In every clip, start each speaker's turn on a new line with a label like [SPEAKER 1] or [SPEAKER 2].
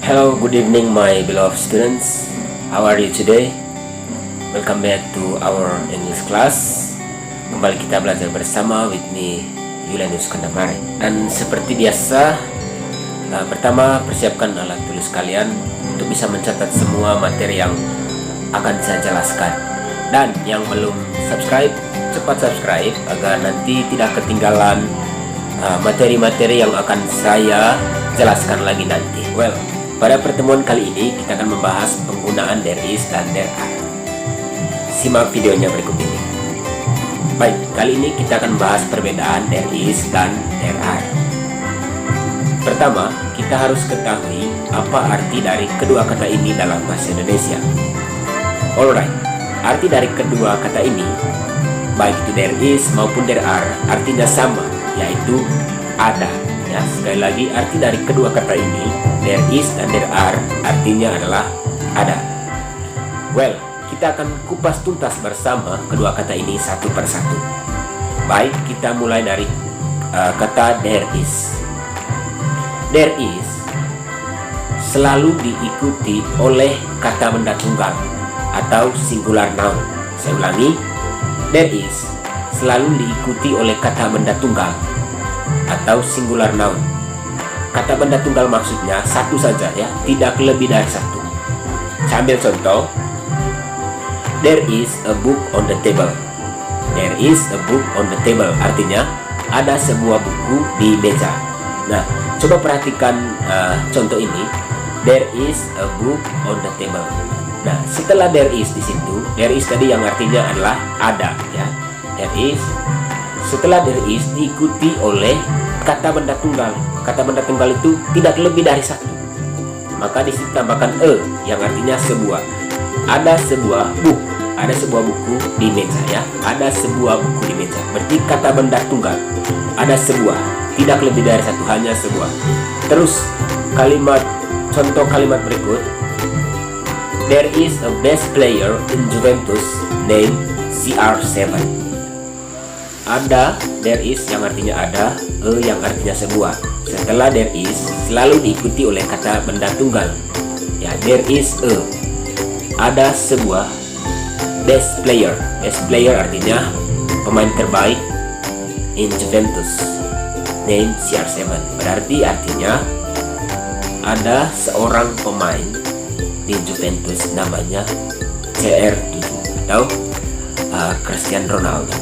[SPEAKER 1] Hello, good evening, my beloved students. How are you today? Welcome back to our English class. Kembali kita belajar bersama with me, Julianus Kandamari. Dan seperti biasa, pertama persiapkan alat tulis kalian untuk bisa mencatat semua materi yang akan saya jelaskan. Dan yang belum subscribe, cepat subscribe agar nanti tidak ketinggalan materi-materi yang akan saya jelaskan lagi nanti. Well, pada pertemuan kali ini kita akan membahas penggunaan there is dan there are. Simak videonya berikut ini. Baik, kali ini kita akan membahas perbedaan there is dan there are. Pertama, kita harus ketahui apa arti dari kedua kata ini dalam bahasa Indonesia. Alright, arti dari kedua kata ini, baik itu there is maupun there are, artinya sama, yaitu ada. Ya, sekali lagi arti dari kedua kata ini, there is dan there are, artinya adalah ada. Well, kita akan kupas tuntas bersama kedua kata ini satu persatu. Baik, kita mulai dari kata there is. There is selalu diikuti oleh kata benda tunggal atau singular noun. Saya ulangi, there is selalu diikuti oleh kata benda tunggal atau singular noun. Kata benda tunggal maksudnya satu saja, ya, tidak lebih dari satu. Saya ambil contoh. There is a book on the table. There is a book on the table, artinya ada sebuah buku di meja. Nah, coba perhatikan contoh ini. There is a book on the table. Nah, setelah there is di situ, there is tadi yang artinya adalah ada, ya. There is, setelah there is diikuti oleh kata benda tunggal. Kata benda tunggal itu tidak lebih dari satu. Maka di situ tambahkan yang artinya sebuah. Ada sebuah buku, ada sebuah buku di meja, ya. Ada sebuah buku di meja. Berarti kata benda tunggal. Ada sebuah, tidak lebih dari satu, hanya sebuah. Terus contoh kalimat berikut. There is a best player in Juventus named CR7. Ada, there is yang artinya ada, yang artinya sebuah. Setelah there is selalu diikuti oleh kata benda tunggal. Ya, there is ada sebuah best player. Best player artinya pemain terbaik in Juventus name CR7. Berarti artinya ada seorang pemain di Juventus namanya CR7 atau Cristiano Ronaldo.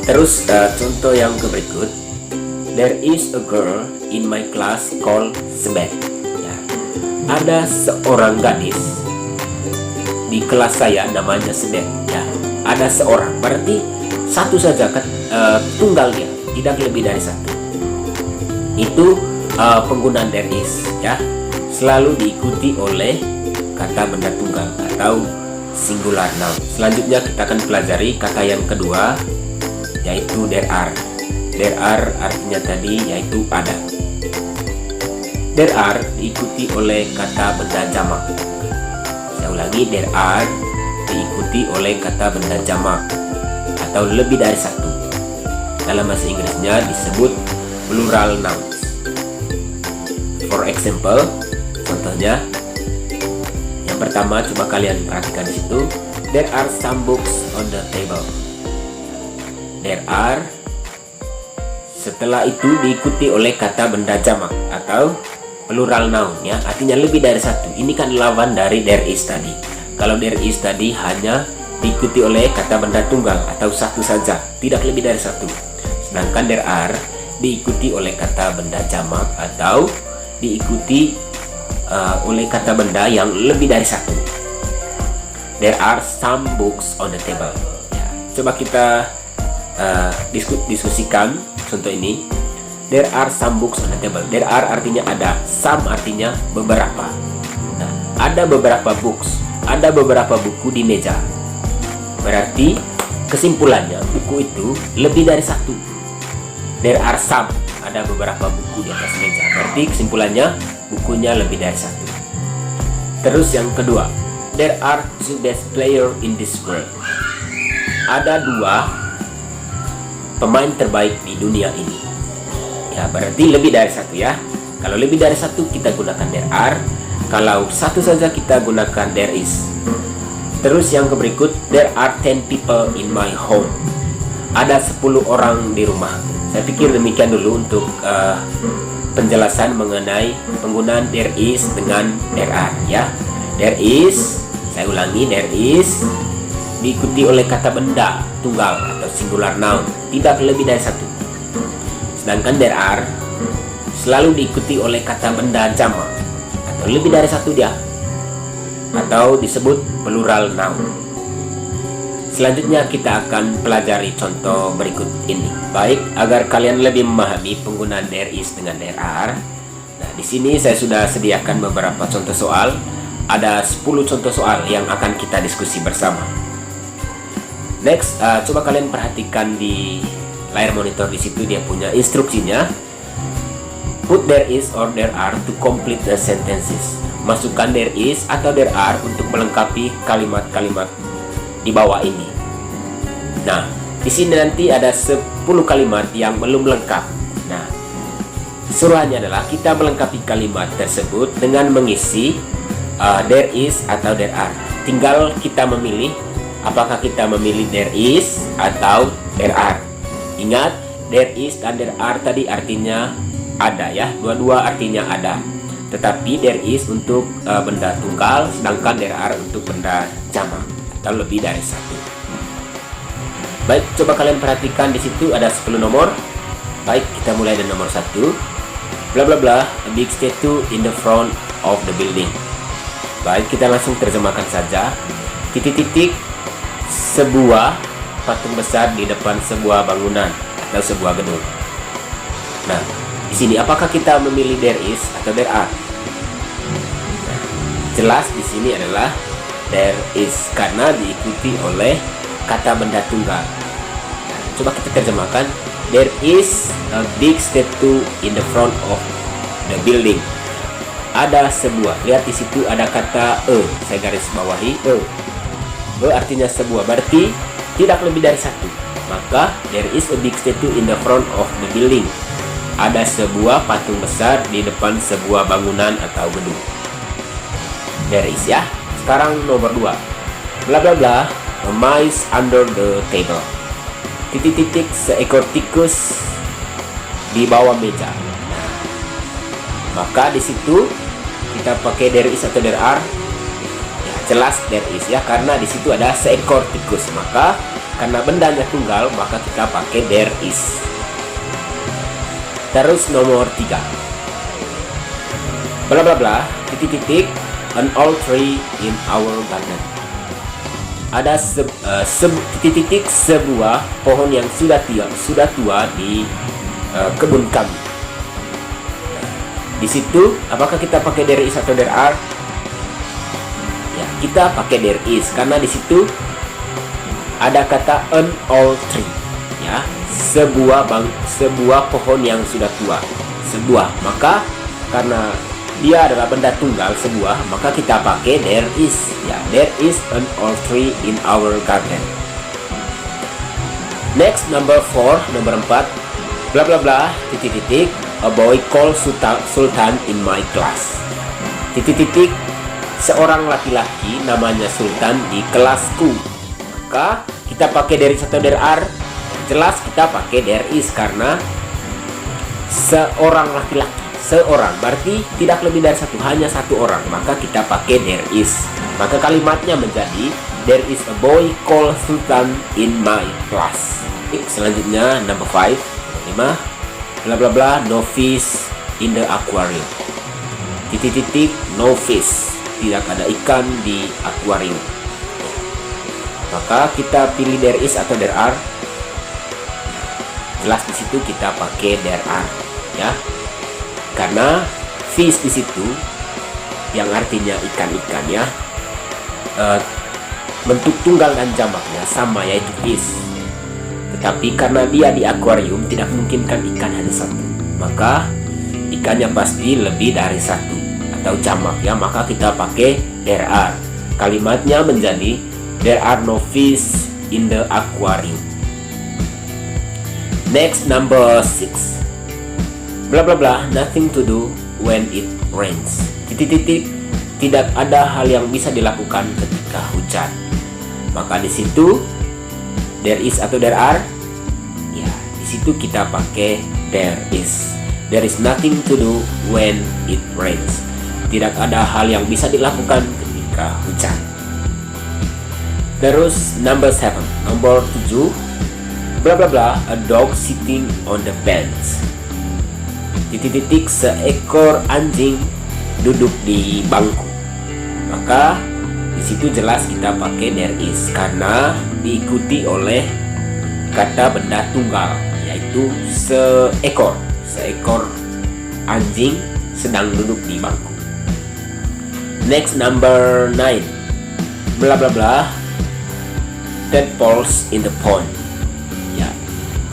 [SPEAKER 1] Terus contoh yang berikut. There is a girl in my class called Sebet. Ya. Ada seorang gadis di kelas saya namanya Sebet. Ya. Ada seorang, berarti satu saja kan, tunggal dia, tidak lebih dari satu. Itu penggunaan there is, ya. Selalu diikuti oleh kata benda tunggal atau singular noun. Selanjutnya kita akan pelajari kata yang kedua, yaitu there are. There are artinya tadi yaitu ada. There are diikuti oleh kata benda jamak. Saya ulangi, there are diikuti oleh kata benda jamak atau lebih dari satu. Dalam bahasa Inggrisnya disebut plural nouns. For example, contohnya yang pertama, coba kalian perhatikan di situ. There are some books on the table. There are, setelah itu diikuti oleh kata benda jamak atau plural noun, ya, artinya lebih dari satu. Ini kan lawan dari there is tadi. Kalau there is tadi hanya diikuti oleh kata benda tunggal atau satu saja, tidak lebih dari satu. Sedangkan there are diikuti oleh kata benda jamak atau diikuti oleh kata benda yang lebih dari satu. There are some books on the table. Ya, coba kita diskusikan contoh ini. There are some books on the table. There are artinya ada, some artinya beberapa. Nah, ada beberapa books, ada beberapa buku di meja. Berarti kesimpulannya buku itu lebih dari satu. There are some, ada beberapa buku di atas meja. Berarti kesimpulannya bukunya lebih dari satu. Terus yang kedua, there are two best player in this world. Ada dua pemain terbaik di dunia ini. Ya, berarti lebih dari satu, ya. Kalau lebih dari satu kita gunakan there are. Kalau satu saja kita gunakan there is. Terus yang berikut, there are 10 people in my home. Ada 10 orang di rumah. Saya pikir demikian dulu untuk penjelasan mengenai penggunaan there is dengan there are ya. There is, saya ulangi, there is diikuti oleh kata benda tunggal atau singular noun, tidak lebih dari satu. Sedangkan there are selalu diikuti oleh kata benda jamak atau lebih dari satu dia, atau disebut plural noun. Selanjutnya kita akan pelajari contoh berikut ini. Baik, agar kalian lebih memahami penggunaan there is dengan there are. Nah, di sini saya sudah sediakan beberapa contoh soal. Ada 10 contoh soal yang akan kita diskusi bersama. Next, coba kalian perhatikan di layar monitor, di situ dia punya instruksinya. Put there is or there are to complete the sentences. Masukkan there is atau there are untuk melengkapi kalimat-kalimat di bawah ini. Nah, di sini nanti ada 10 kalimat yang belum lengkap. Nah, suruhannya adalah kita melengkapi kalimat tersebut dengan mengisi there is atau there are. Tinggal kita memilih apakah kita memilih there is atau there are. Ingat, there is dan there are tadi artinya ada ya, dua-dua artinya ada. Tetapi there is untuk benda tunggal, sedangkan there are untuk benda jamak atau lebih dari satu. Baik, coba kalian perhatikan di situ ada 10 nomor. Baik, kita mulai dari nomor 1. Bla bla bla, a big statue in the front of the building. Baik, kita langsung terjemahkan saja. Titik-titik, sebuah patung besar di depan sebuah bangunan atau sebuah gedung. Nah, di sini apakah kita memilih there is atau there are? Nah, jelas di sini adalah there is karena diikuti oleh kata benda tunggal. Nah, coba kita terjemahkan. There is a big statue in the front of the building. Ada sebuah, lihat di situ ada kata saya garis bawahi artinya sebuah, berarti tidak lebih dari satu. Maka there is a big statue in the front of the building. Ada sebuah patung besar di depan sebuah bangunan atau gedung. There is ya. Sekarang nomor 2. Bla bla bla, a mice under the table. Titik-titik, seekor tikus di bawah meja. Maka di situ kita pakai there is atau there are. Ya, jelas there is ya, karena di situ ada seekor tikus. Maka karena bendanya tunggal, maka kita pakai there is. Terus nomor 3. Bla bla bla, titik-titik, an old tree in our garden. Ada titik-titik, sebuah pohon yang sudah tua di kebun kami. Di situ apakah kita pakai there is atau there are? Ya, kita pakai there is karena di situ ada kata an old tree ya, sebuah pohon yang sudah tua. Maka karena dia adalah benda tunggal sebuah, maka kita pakai there is ya, there is an old tree in our garden. Next, number 4, nomor 4. Bla bla bla, titik-titik, a boy called Sultan in my class. Titik-titik, seorang laki-laki namanya Sultan di kelasku. Maka kita pakai there is atau there are? Jelas kita pakai there is karena seorang laki-laki. Seorang berarti tidak lebih dari satu, hanya satu orang, maka kita pakai there is. Maka kalimatnya menjadi there is a boy called Sultan in my class. Selanjutnya number 5. Bla bla bla, no fish in the aquarium. Titik-titik, no fish, tidak ada ikan di akuarium. Maka kita pilih there is atau there are. Jelas di situ kita pakai there are ya. Karena fish di situ yang artinya ikan-ikan ya, bentuk tunggal dan jamaknya sama, yaitu fish. Tetapi karena dia di akuarium tidak memungkinkan ikan hanya satu, maka ikannya pasti lebih dari satu atau jamak ya, maka kita pakai there are. Kalimatnya menjadi there are no fish in the aquarium. Next, number 6. Bla bla bla, nothing to do when it rains. Titik-titik, tidak ada hal yang bisa dilakukan ketika hujan. Maka di situ there is atau there are, ya di situ kita pakai there is. There is nothing to do when it rains. Tidak ada hal yang bisa dilakukan ketika hujan. Terus nomor 7, bla bla bla, a dog sitting on the bench. Titik-titik, seekor anjing duduk di bangku. Maka di situ jelas kita pakai there is karena diikuti oleh kata benda tunggal, yaitu seekor anjing sedang duduk di bangku. Next, number 9, bla bla bla, tadpoles in the pond. Ya,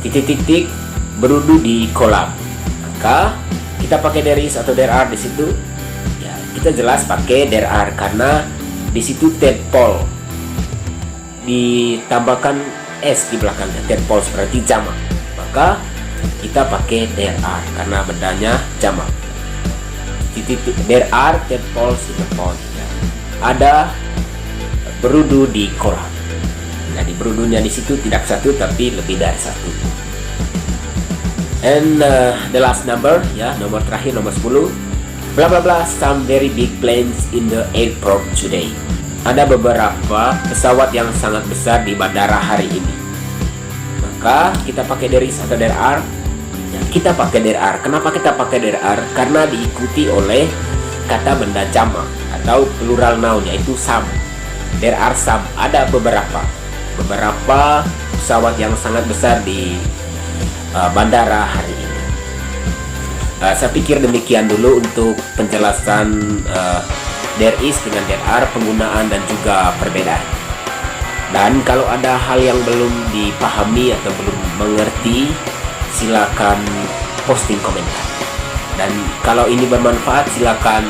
[SPEAKER 1] titik-titik, berudu di kolam. Maka kita pakai there is atau there are di situ. Ya, kita jelas pakai there are karena di situ tadpole ditambahkan s di belakangnya. Tadpoles berarti jamak. Maka kita pakai there are karena bendanya jamak. Titik, there are tadpoles in the pond. Ya, ada berudu di kolam. Jadi berudunya di situ tidak satu tapi lebih dari satu. And the last number, ya nomor terakhir, nomor 10, bla bla bla, some very big planes in the airport today. Ada beberapa pesawat yang sangat besar di bandara hari ini. Maka kita pakai there is atau there are. Ya, kita pakai there are. Kenapa kita pakai there are? Karena diikuti oleh kata benda jamak atau plural noun, yaitu some. There are some, ada beberapa pesawat yang sangat besar di bandara hari ini. Saya pikir demikian dulu untuk penjelasan there is dengan there are, penggunaan dan juga perbedaan. Dan kalau ada hal yang belum dipahami atau belum mengerti, silakan posting komentar. Dan kalau ini bermanfaat, silakan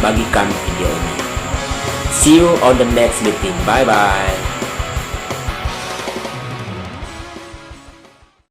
[SPEAKER 1] bagikan video ini. See you on the next meeting. Bye bye.